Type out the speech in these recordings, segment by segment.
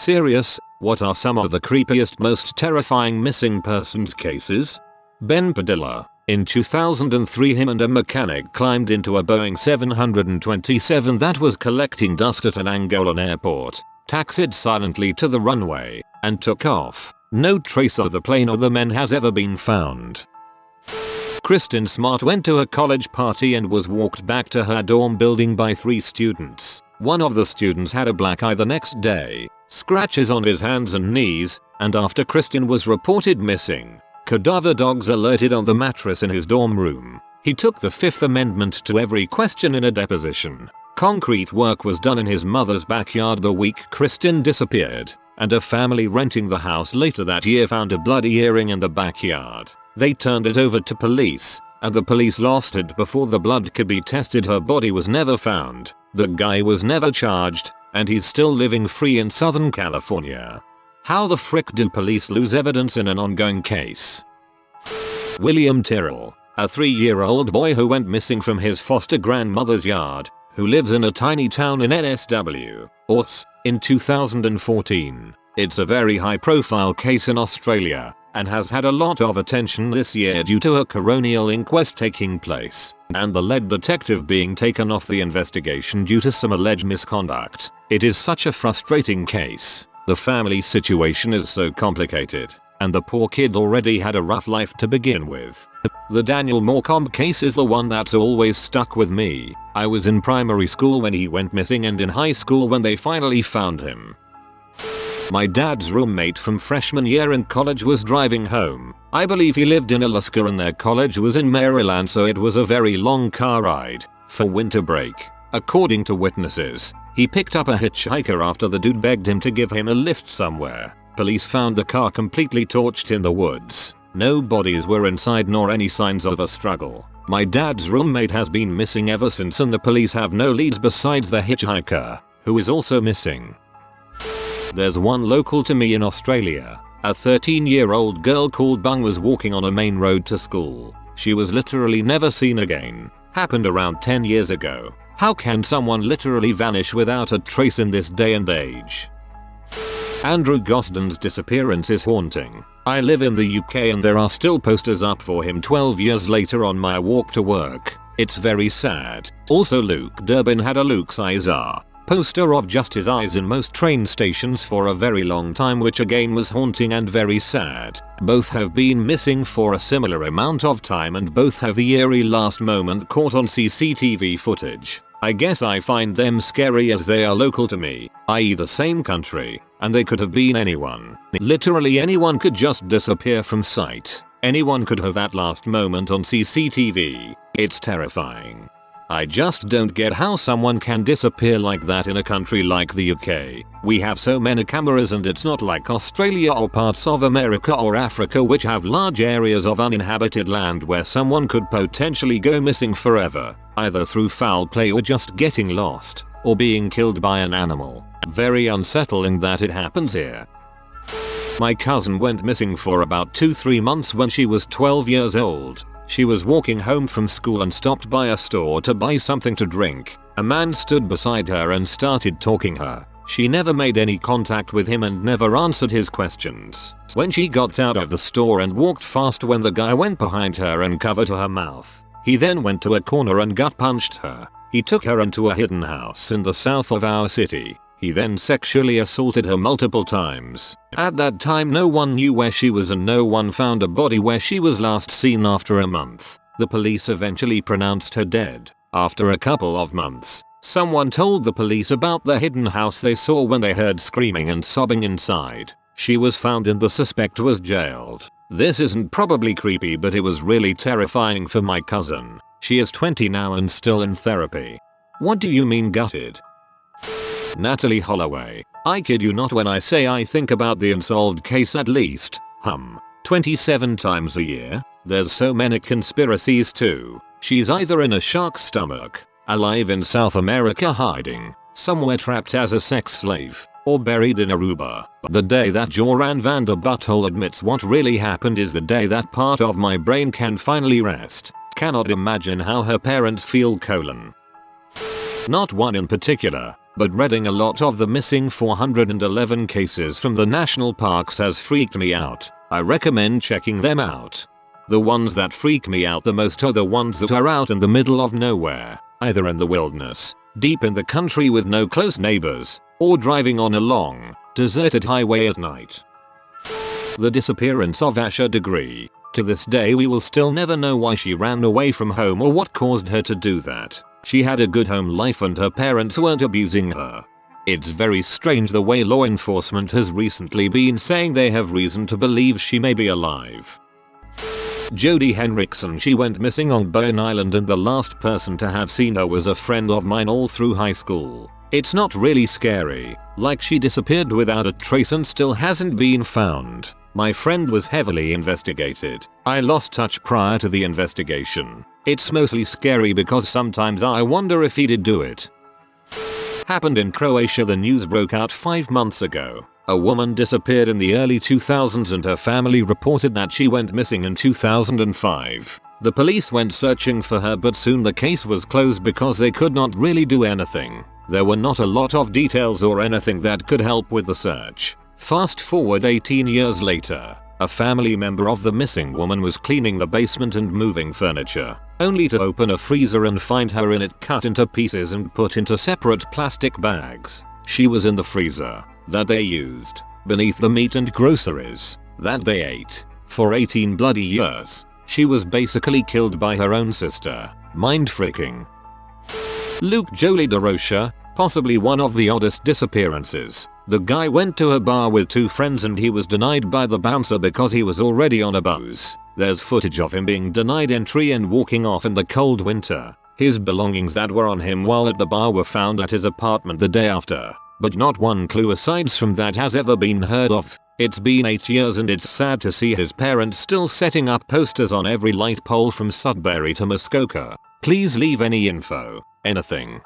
Serious, what are some of the creepiest, most terrifying missing persons cases? Ben Padilla. In 2003, him and a mechanic climbed into a Boeing 727 that was collecting dust at an Angolan airport, taxied silently to the runway, and took off. No trace of the plane or the men has ever been found. Kristin Smart went to a college party and was walked back to her dorm building by 3 students. One of the students had a black eye the next day, scratches on his hands and knees, and after Kristin was reported missing, cadaver dogs alerted on the mattress in his dorm room. He took the Fifth Amendment to every question in a deposition. Concrete work was done in his mother's backyard the week Kristin disappeared, and a family renting the house later that year found a bloody earring in the backyard. They turned it over to police, and the police lost it before the blood could be tested. Her body was never found, the guy was never charged, and he's still living free in Southern California. How the frick do police lose evidence in an ongoing case? William Tyrrell, a 3-year-old boy who went missing from his foster grandmother's yard, who lives in a tiny town in NSW, ORS, in 2014. It's a very high-profile case in Australia, and has had a lot of attention this year due to a coronial inquest taking place, and the lead detective being taken off the investigation due to some alleged misconduct. It is such a frustrating case. The family situation is so complicated, and the poor kid already had a rough life to begin with. The Daniel Morecambe case is the one that's always stuck with me. I was in primary school when he went missing and in high school when they finally found him. My dad's roommate from freshman year in college was driving home. I believe he lived in Alaska and their college was in Maryland, so it was a very long car ride for winter break. According to witnesses, he picked up a hitchhiker after the dude begged him to give him a lift somewhere. Police found the car completely torched in the woods. No bodies were inside nor any signs of a struggle. My dad's roommate has been missing ever since, and the police have no leads besides the hitchhiker, who is also missing. There's one local to me in Australia. A 13-year-old girl called Bung was walking on a main road to school. She was literally never seen again. Happened around 10 years ago. How can someone literally vanish without a trace in this day and age? Andrew Gosden's disappearance is haunting. I live in the UK and there are still posters up for him 12 years later on my walk to work. It's very sad. Also, Luke Durbin had a Luke Caesar poster of just his eyes in most train stations for a very long time, which again was haunting and very sad. Both have been missing for a similar amount of time and both have the eerie last moment caught on CCTV footage. I guess I find them scary as they are local to me, i.e. the same country, and they could have been anyone. Literally anyone could just disappear from sight. Anyone could have that last moment on CCTV. It's terrifying. I just don't get how someone can disappear like that in a country like the UK. We have so many cameras and it's not like Australia or parts of America or Africa which have large areas of uninhabited land where someone could potentially go missing forever, either through foul play or just getting lost, or being killed by an animal. Very unsettling that it happens here. My cousin went missing for about 2-3 months when she was 12 years old. She was walking home from school and stopped by a store to buy something to drink. A man stood beside her and started talking her. She never made any contact with him and never answered his questions. When she got out of the store and walked fast when the guy went behind her and covered her mouth, he then went to a corner and gut punched her. He took her into a hidden house in the south of our city. He then sexually assaulted her multiple times. At that time no one knew where she was and no one found a body where she was last seen after a month. The police eventually pronounced her dead. After a couple of months, someone told the police about the hidden house they saw when they heard screaming and sobbing inside. She was found and the suspect was jailed. This isn't probably creepy, but it was really terrifying for my cousin. She is 20 now and still in therapy. What do you mean gutted? Natalee Holloway. I kid you not when I say I think about the Unsolved case at least, 27 times a year. There's so many conspiracies too. She's either in a shark's stomach, alive in South America hiding, somewhere trapped as a sex slave, or buried in Aruba. The day that Joran van der Butthole admits what really happened is the day that part of my brain can finally rest. Cannot imagine how her parents feel. Not one in particular. but reading a lot of the missing 411 cases from the national parks has freaked me out. I recommend checking them out. The ones that freak me out the most are the ones that are out in the middle of nowhere, either in the wilderness, deep in the country with no close neighbors, or driving on a long, deserted highway at night. The disappearance of Asha Degree. To this day we will still never know why she ran away from home or what caused her to do that. She had a good home life and her parents weren't abusing her. It's very strange the way law enforcement has recently been saying they have reason to believe she may be alive. Jodi Henriksen. She went missing on Bowen Island and the last person to have seen her was a friend of mine all through high school. It's not really scary, like she disappeared without a trace and still hasn't been found. My friend was heavily investigated. I lost touch prior to the investigation. It's mostly scary because sometimes I wonder if he did do it. Happened in Croatia. The news broke out 5 months ago. A woman disappeared in the early 2000s and her family reported that she went missing in 2005. The police went searching for her but soon the case was closed because they could not really do anything. There were not a lot of details or anything that could help with the search. Fast forward 18 years later, a family member of the missing woman was cleaning the basement and moving furniture, only to open a freezer and find her in it cut into pieces and put into separate plastic bags. She was in the freezer that they used beneath the meat and groceries that they ate for 18 bloody years. She was basically killed by her own sister. Mind freaking. Luke Jolie DeRocha, possibly one of the oddest disappearances. The guy went to a bar with 2 friends and he was denied by the bouncer because he was already on a booze. There's footage of him being denied entry and walking off in the cold winter. His belongings that were on him while at the bar were found at his apartment the day after, but not one clue aside from that has ever been heard of. It's been 8 years and it's sad to see his parents still setting up posters on every light pole from Sudbury to Muskoka. Please leave any info, anything.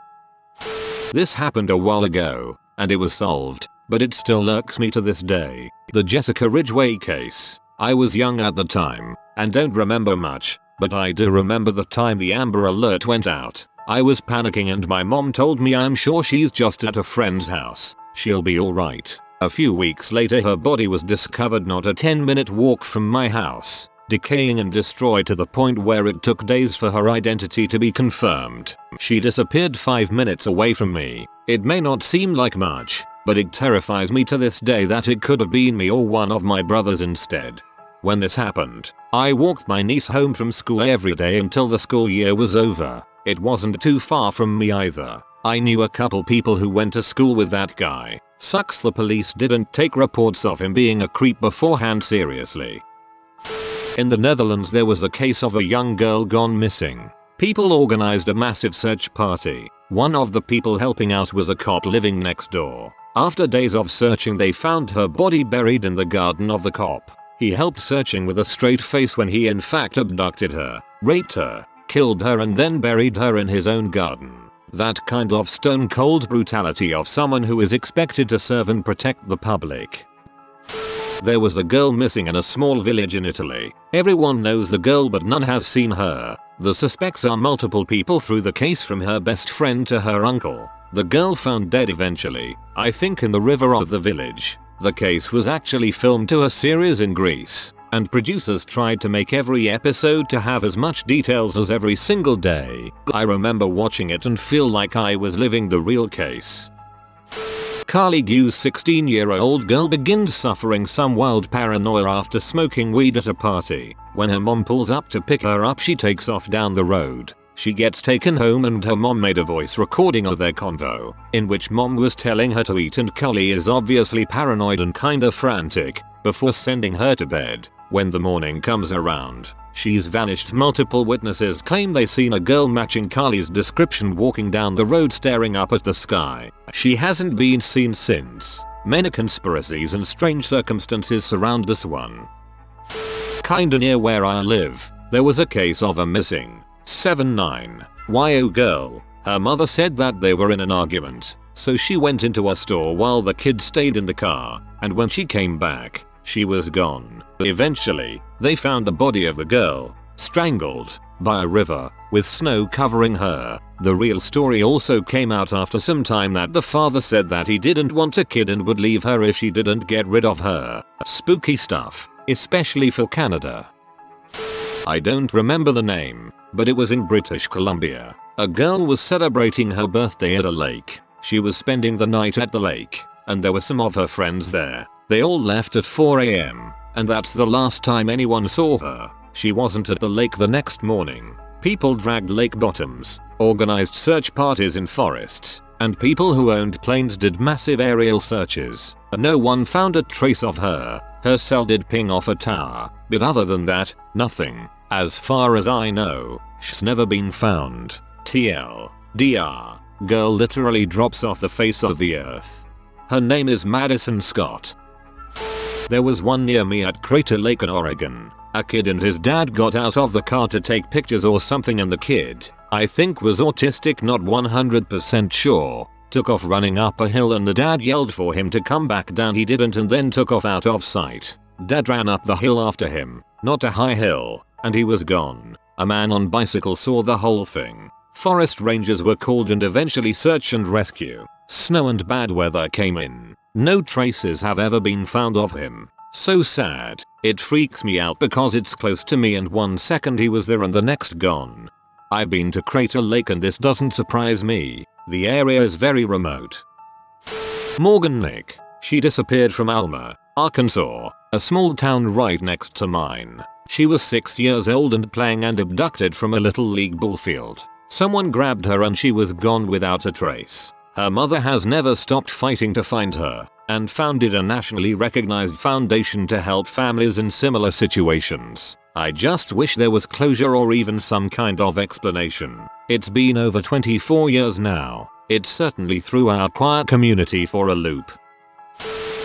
This happened a while ago, and it was solved, but it still irks me to this day. The Jessica Ridgeway case. I was young at the time, and don't remember much, but I do remember the time the Amber Alert went out. I was panicking and my mom told me I'm sure she's just at a friend's house. She'll be alright. A few weeks later her body was discovered not a 10-minute walk from my house, decaying and destroyed to the point where it took days for her identity to be confirmed. She disappeared 5 minutes away from me. It may not seem like much, but it terrifies me to this day that it could have been me or one of my brothers instead. When this happened, I walked my niece home from school every day until the school year was over. It wasn't too far from me either. I knew a couple people who went to school with that guy. Sucks the police didn't take reports of him being a creep beforehand seriously. In the Netherlands there was a case of a young girl gone missing. People organized a massive search party. One of the people helping out was a cop living next door. After days of searching they found her body buried in the garden of the cop. He helped searching with a straight face when he in fact abducted her, raped her, killed her and then buried her in his own garden. That kind of stone cold brutality of someone who is expected to serve and protect the public. There was a girl missing in a small village in Italy. Everyone knows the girl but none has seen her. The suspects are multiple people through the case from her best friend to her uncle. The girl found dead eventually, I think in the river of the village. The case was actually filmed to a series in Greece, and producers tried to make every episode to have as much details as every single day. I remember watching it and feel like I was living the real case. Karlie Guse, 16-year-old girl begins suffering some wild paranoia after smoking weed at a party. When her mom pulls up to pick her up she takes off down the road. She gets taken home and her mom made a voice recording of their convo, in which mom was telling her to eat and Karlie is obviously paranoid and kinda frantic, before sending her to bed. When the morning comes around, she's vanished. Multiple witnesses claim they seen a girl matching Karlie's description walking down the road staring up at the sky. She hasn't been seen since. Many conspiracies and strange circumstances surround this one. Kinda near where I live, there was a case of a missing 7-9-year-old girl. Her mother said that they were in an argument, so she went into a store while the kid stayed in the car, and when she came back, she was gone. Eventually, they found the body of the girl, strangled, by a river, with snow covering her. The real story also came out after some time that the father said that he didn't want a kid and would leave her if she didn't get rid of her. Spooky stuff, especially for Canada. I don't remember the name, but it was in British Columbia. A girl was celebrating her birthday at a lake. She was spending the night at the lake, and there were some of her friends there. They all left at 4 AM, and that's the last time anyone saw her. She wasn't at the lake the next morning. People dragged lake bottoms, organized search parties in forests, and people who owned planes did massive aerial searches. No one found a trace of her. Her cell did ping off a tower, but other than that, nothing. As far as I know, she's never been found. TLDR. Girl literally drops off the face of the earth. Her name is Madison Scott. There was one near me at Crater Lake in Oregon. A kid and his dad got out of the car to take pictures or something, and the kid, I think was autistic, not 100% sure, took off running up a hill and the dad yelled for him to come back down. He didn't and then took off out of sight. Dad ran up the hill after him, not a high hill, and he was gone. A man on bicycle saw the whole thing. Forest rangers were called and eventually search and rescue. Snow and bad weather came in. No traces have ever been found of him. So sad. It freaks me out because it's close to me and 1 second he was there and the next gone. I've been to Crater Lake and this doesn't surprise me. The area is very remote. Morgan Nick. She disappeared from Alma, Arkansas, a small town right next to mine. She was 6 years old and playing and abducted from a little league ball field. Someone grabbed her and she was gone without a trace. Her mother has never stopped fighting to find her, and founded a nationally recognized foundation to help families in similar situations. I just wish there was closure or even some kind of explanation. It's been over 24 years now. It certainly threw our quiet community for a loop.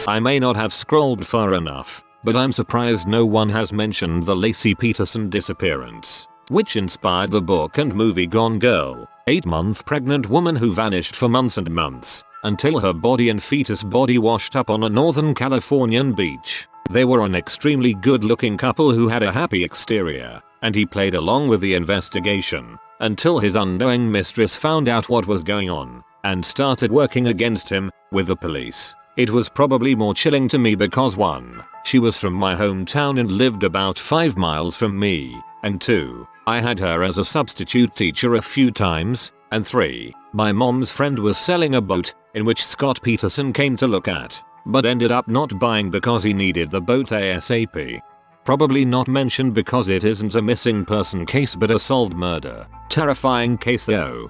I may not have scrolled far enough, but I'm surprised no one has mentioned the Laci Peterson disappearance, which inspired the book and movie Gone Girl. 8-month pregnant woman who vanished for months and months, until her body and fetus body washed up on a northern Californian beach. They were an extremely good-looking couple who had a happy exterior, and he played along with the investigation, until his unknowing mistress found out what was going on, and started working against him, with the police. It was probably more chilling to me because 1, she was from my hometown and lived about 5 miles from me, and 2, I had her as a substitute teacher a few times, and 3, my mom's friend was selling a boat, in which Scott Peterson came to look at, but ended up not buying because he needed the boat ASAP. Probably not mentioned because it isn't a missing person case but a solved murder. Terrifying case though.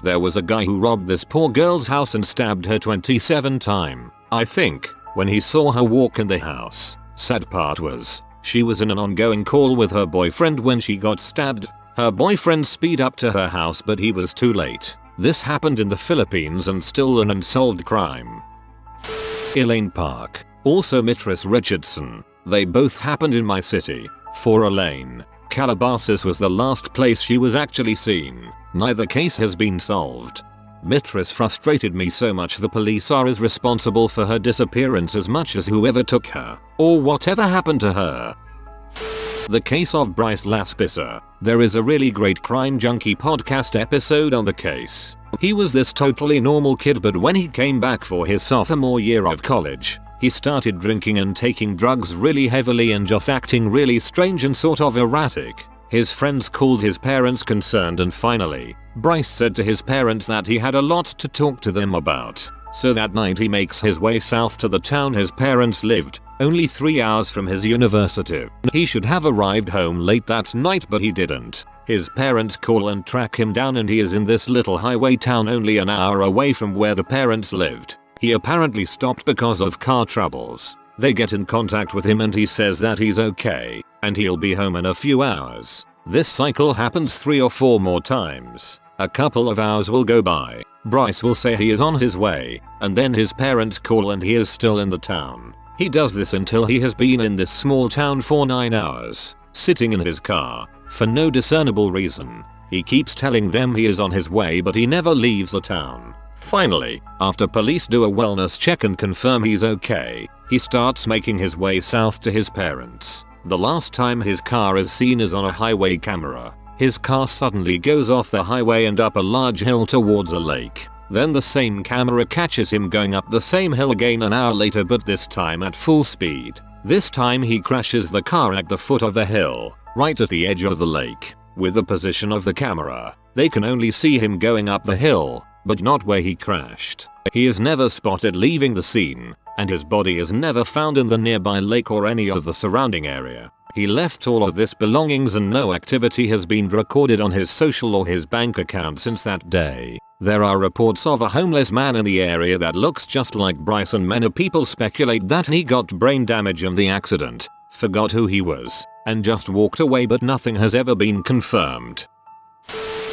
There was a guy who robbed this poor girl's house and stabbed her 27 times, I think, when he saw her walk in the house. Sad part was, she was in an ongoing call with her boyfriend when she got stabbed. Her boyfriend sped up to her house but he was too late. This happened in the Philippines and still an unsolved crime. Elaine Park. Also Mistress Richardson. They both happened in my city. For Elaine, Calabasas was the last place she was actually seen. Neither case has been solved. Mistress frustrated me so much the police are as responsible for her disappearance as much as whoever took her, or whatever happened to her. The case of Bryce Laspisa. There is a really great Crime Junkie podcast episode on the case. He was this totally normal kid, but when he came back for his sophomore year of college, he started drinking and taking drugs really heavily and just acting really strange and sort of erratic. His friends called his parents concerned and finally, Bryce said to his parents that he had a lot to talk to them about. So that night he makes his way south to the town his parents lived, only 3 hours from his university. He should have arrived home late that night but he didn't. His parents call and track him down and he is in this little highway town only an hour away from where the parents lived. He apparently stopped because of car troubles. They get in contact with him and he says that he's okay, and he'll be home in a few hours. This cycle happens 3 or 4 more times. A couple of hours will go by. Bryce will say he is on his way, and then his parents call and he is still in the town. He does this until he has been in this small town for 9 hours, sitting in his car, for no discernible reason. He keeps telling them he is on his way but he never leaves the town. Finally, after police do a wellness check and confirm he's okay, he starts making his way south to his parents. The last time his car is seen is on a highway camera. His car suddenly goes off the highway and up a large hill towards a lake. Then the same camera catches him going up the same hill again an hour later, but this time at full speed. This time he crashes the car at the foot of the hill, right at the edge of the lake. With the position of the camera, they can only see him going up the hill, but not where he crashed. He is never spotted leaving the scene, and his body is never found in the nearby lake or any of the surrounding area. He left all of his belongings and no activity has been recorded on his social or his bank account since that day. There are reports of a homeless man in the area that looks just like Bryce, and many people speculate that he got brain damage in the accident, forgot who he was, and just walked away, but nothing has ever been confirmed.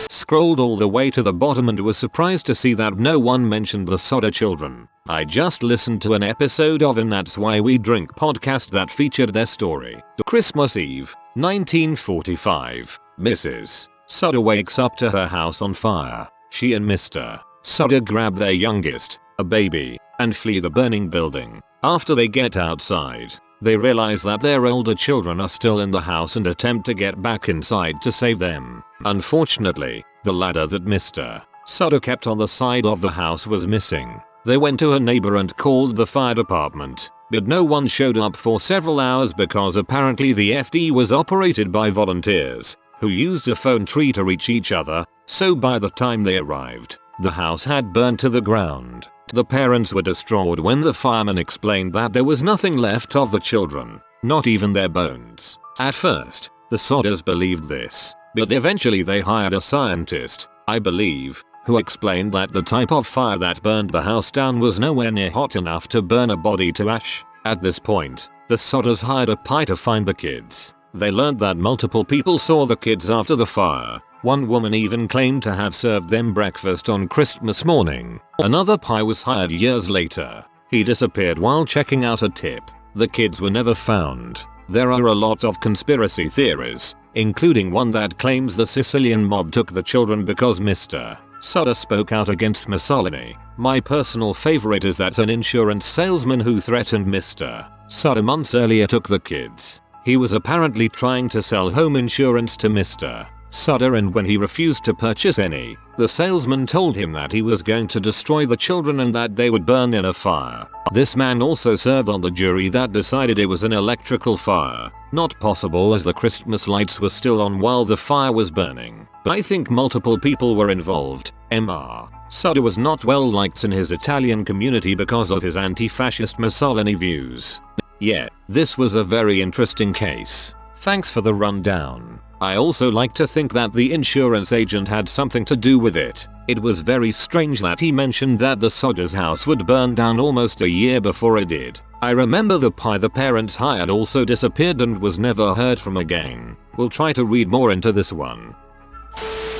Scrolled all the way to the bottom and was surprised to see that no one mentioned the Sodder children. I just listened to an episode of And That's Why We Drink podcast that featured their story. Christmas Eve, 1945. Mrs. Sodder wakes up to her house on fire. She and Mr. Sodder grab their youngest, a baby, and flee the burning building. After they get outside, they realize that their older children are still in the house and attempt to get back inside to save them. Unfortunately, the ladder that Mr. Sodder kept on the side of the house was missing. They went to a neighbor and called the fire department, but no one showed up for several hours because apparently the FD was operated by volunteers who used a phone tree to reach each other, so by the time they arrived, the house had burned to the ground. The parents were distraught when the fireman explained that there was nothing left of the children, not even their bones. At first, the Sodders believed this, but eventually they hired a scientist, I believe, who explained that the type of fire that burned the house down was nowhere near hot enough to burn a body to ash. At this point, the Sodders hired a spy to find the kids. They learned that multiple people saw the kids after the fire. One woman even claimed to have served them breakfast on Christmas morning. Another spy was hired years later. He disappeared while checking out a tip. The kids were never found. There are a lot of conspiracy theories, including one that claims the Sicilian mob took the children because Mr. Sodder spoke out against misogyny. My personal favorite is that an insurance salesman who threatened Mr. Sodder months earlier took the kids. He was apparently trying to sell home insurance to Mr. Sodder, and when he refused to purchase any, the salesman told him that he was going to destroy the children and that they would burn in a fire. This man also served on the jury that decided it was an electrical fire. Not possible as the Christmas lights were still on while the fire was burning. I think multiple people were involved. Mr. Sodder was not well liked in his Italian community because of his anti-fascist Mussolini views. Yeah, this was a very interesting case. Thanks for the rundown. I also like to think that the insurance agent had something to do with it. It was very strange that he mentioned that the Sodders' house would burn down almost a year before it did. I remember the parents hired also disappeared and was never heard from again. We'll try to read more into this one.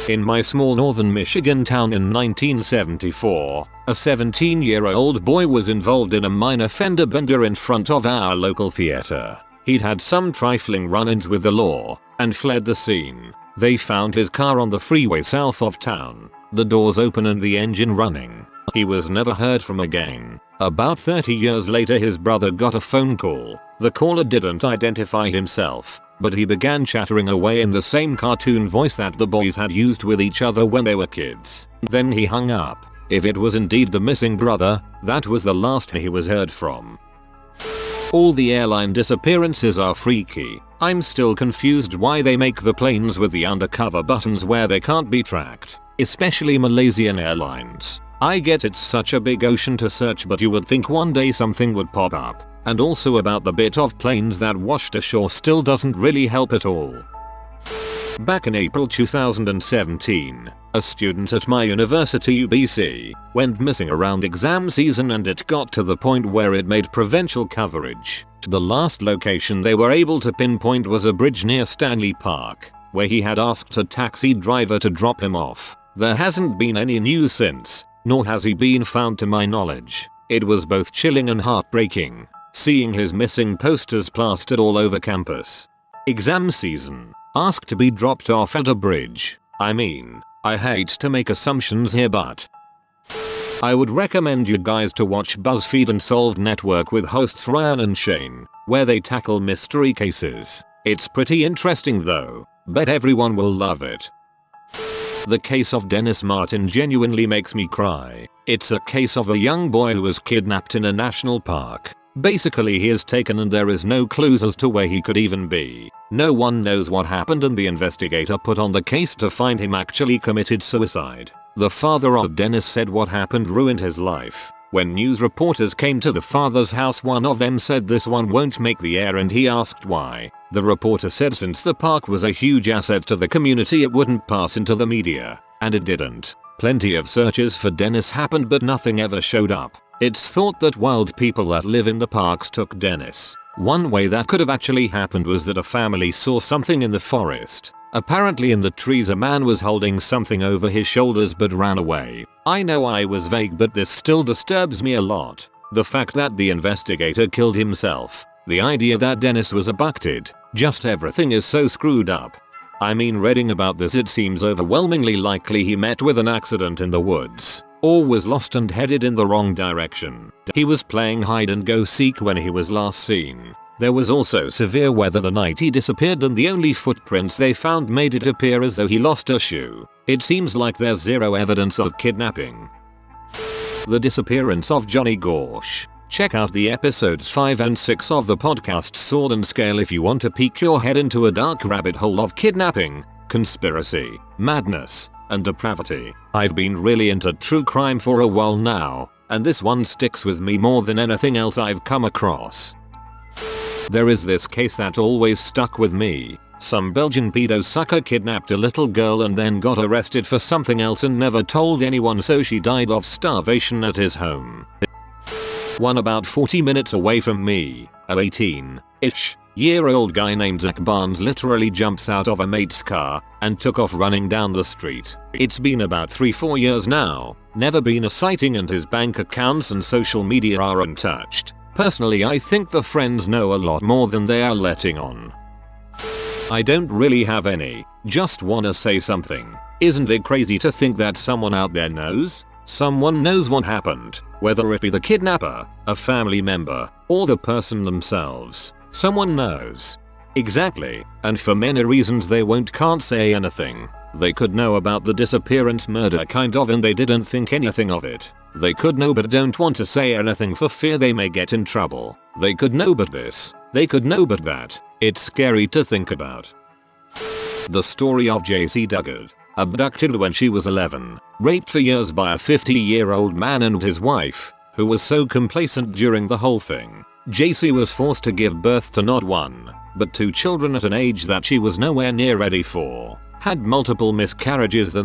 In my small northern Michigan town in 1974, a 17-year-old boy was involved in a minor fender bender in front of our local theater. He'd had some trifling run-ins with the law and fled the scene. They found his car on the freeway south of town, the doors open and the engine running. He was never heard from again. About 30 years later, his brother got a phone call. The caller didn't identify himself, but he began chattering away in the same cartoon voice that the boys had used with each other when they were kids. Then he hung up. If it was indeed the missing brother, that was the last he was heard from. All the airline disappearances are freaky. I'm still confused why they make the planes with the undercover buttons where they can't be tracked, especially Malaysian Airlines. I get it's such a big ocean to search, but you would think one day something would pop up. And also about the bit of planes that washed ashore still doesn't really help at all. Back in April 2017, a student at my university UBC went missing around exam season, and it got to the point where it made provincial coverage. The last location they were able to pinpoint was a bridge near Stanley Park, where he had asked a taxi driver to drop him off. There hasn't been any news since, nor has he been found to my knowledge. It was both chilling and heartbreaking, seeing his missing posters plastered all over campus. Exam season. Asked to be dropped off at a bridge. I mean, I hate to make assumptions here, but I would recommend you guys to watch BuzzFeed Unsolved Network with hosts Ryan and Shane. where they tackle mystery cases. It's pretty interesting though. Bet everyone will love it. The case of Dennis Martin genuinely makes me cry. It's a case of a young boy who was kidnapped in a national park. Basically he is taken and there is no clues as to where he could even be. No one knows what happened and the investigator put on the case to find him actually committed suicide. The father of Dennis said what happened ruined his life. When news reporters came to the father's house, one of them said this one won't make the air and he asked why. The reporter said since the park was a huge asset to the community it wouldn't pass into the media. And it didn't. Plenty of searches for Dennis happened but nothing ever showed up. It's thought that wild people that live in the parks took Dennis. One way that could have actually happened was that a family saw something in the forest. Apparently in the trees a man was holding something over his shoulders but ran away. I know I was vague but this still disturbs me a lot. The fact that the investigator killed himself. The idea that Dennis was abducted. Just everything is so screwed up. I mean, reading about this it seems overwhelmingly likely he met with an accident in the woods. Or was lost and headed in the wrong direction. He was playing hide and go seek when he was last seen. There was also severe weather the night he disappeared and the only footprints they found made it appear as though he lost a shoe. It seems like there's zero evidence of kidnapping. The disappearance of Johnny Gosch. Check out the episodes 5 and 6 of the podcast Sword and Scale if you want to peek your head into a dark rabbit hole of kidnapping, conspiracy, madness, and depravity. I've been really into true crime for a while now, and this one sticks with me more than anything else I've come across. There is this case that always stuck with me. Some Belgian pedo sucker kidnapped a little girl and then got arrested for something else and never told anyone, so she died of starvation at his home. One about 40 minutes away from me, a 18-ish year old guy named Zac Barnes literally jumps out of a mate's car and took off running down the street. It's been about 3-4 years now, never been a sighting and his bank accounts and social media are untouched. Personally I think the friends know a lot more than they are letting on. I don't really have any, just wanna say something. Isn't it crazy to think that someone out there knows? Someone knows what happened, whether it be the kidnapper, a family member, or the person themselves. Someone knows. Exactly, and for many reasons they can't say anything. They could know about the disappearance murder kind of and they didn't think anything of it. They could know but don't want to say anything for fear they may get in trouble. They could know but this. They could know but that. It's scary to think about. The story of Jaycee Duggard. Abducted when she was 11, raped for years by a 50-year-old man and his wife, who was so complacent during the whole thing. Jaycee was forced to give birth to not one, but 2 children at an age that she was nowhere near ready for. Had multiple miscarriages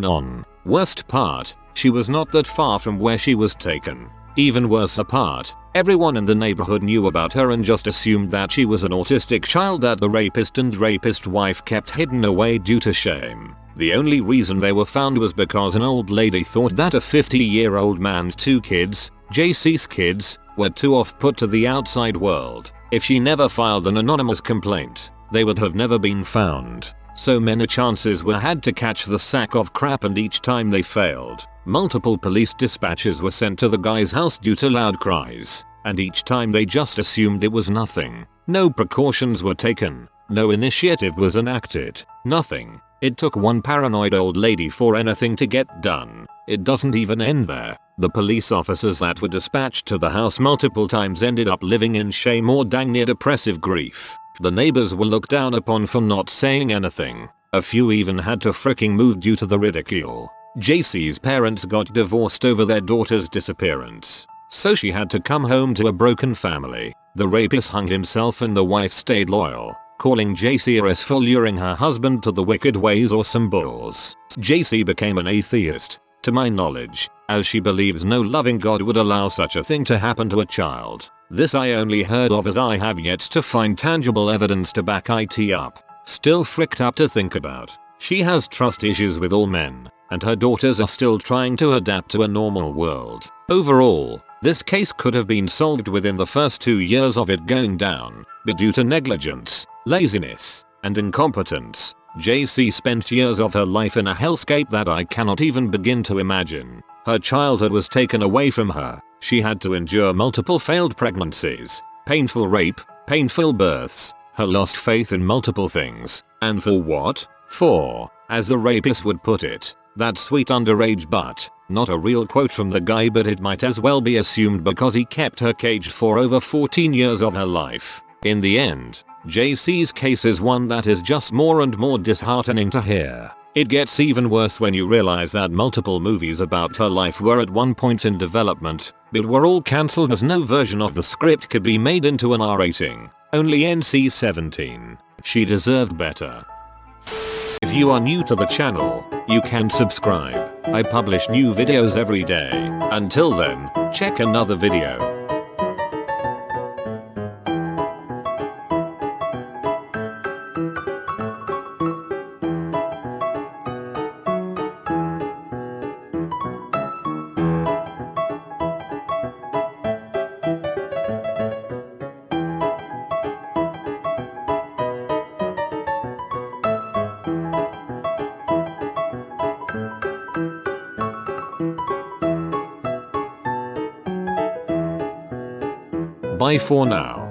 worst part, she was not that far from where she was taken. Even worse apart, everyone in the neighborhood knew about her and just assumed that she was an autistic child that the rapist and rapist wife kept hidden away due to shame. The only reason they were found was because an old lady thought that a 50-year-old man's 2 kids, Jaycee's kids, were too off-put to the outside world. If she never filed an anonymous complaint, they would have never been found. So many chances were had to catch the sack of crap and each time they failed, multiple police dispatches were sent to the guy's house due to loud cries, and each time they just assumed it was nothing. No precautions were taken, no initiative was enacted, nothing. It took one paranoid old lady for anything to get done. It doesn't even end there. The police officers that were dispatched to the house multiple times ended up living in shame or dang near depressive grief. The neighbors were looked down upon for not saying anything. A few even had to fricking move due to the ridicule. Jaycee's parents got divorced over their daughter's disappearance, so she had to come home to a broken family. The rapist hung himself and the wife stayed loyal, calling Jaycee for luring her husband to the wicked ways or some bulls. Jaycee became an atheist, to my knowledge, as she believes no loving God would allow such a thing to happen to a child. This I only heard of as I have yet to find tangible evidence to back it up. Still fricked up to think about. She has trust issues with all men, and her daughters are still trying to adapt to a normal world. Overall, this case could have been solved within the first 2 years of it going down, but due to negligence, laziness, and incompetence, Jaycee spent years of her life in a hellscape that I cannot even begin to imagine. Her childhood was taken away from her. She had to endure multiple failed pregnancies, painful rape, painful births, her lost faith in multiple things, and for what? For, as the rapist would put it, that sweet underage butt. Not a real quote from the guy, but it might as well be assumed because he kept her caged for over 14 years of her life. In the end, Jaycee's case is one that is just more and more disheartening to hear. It gets even worse when you realize that multiple movies about her life were at one point in development, but were all cancelled as no version of the script could be made into an R rating. Only NC-17. She deserved better. If you are new to the channel, you can subscribe. I publish new videos every day. Until then, check another video. Bye for now.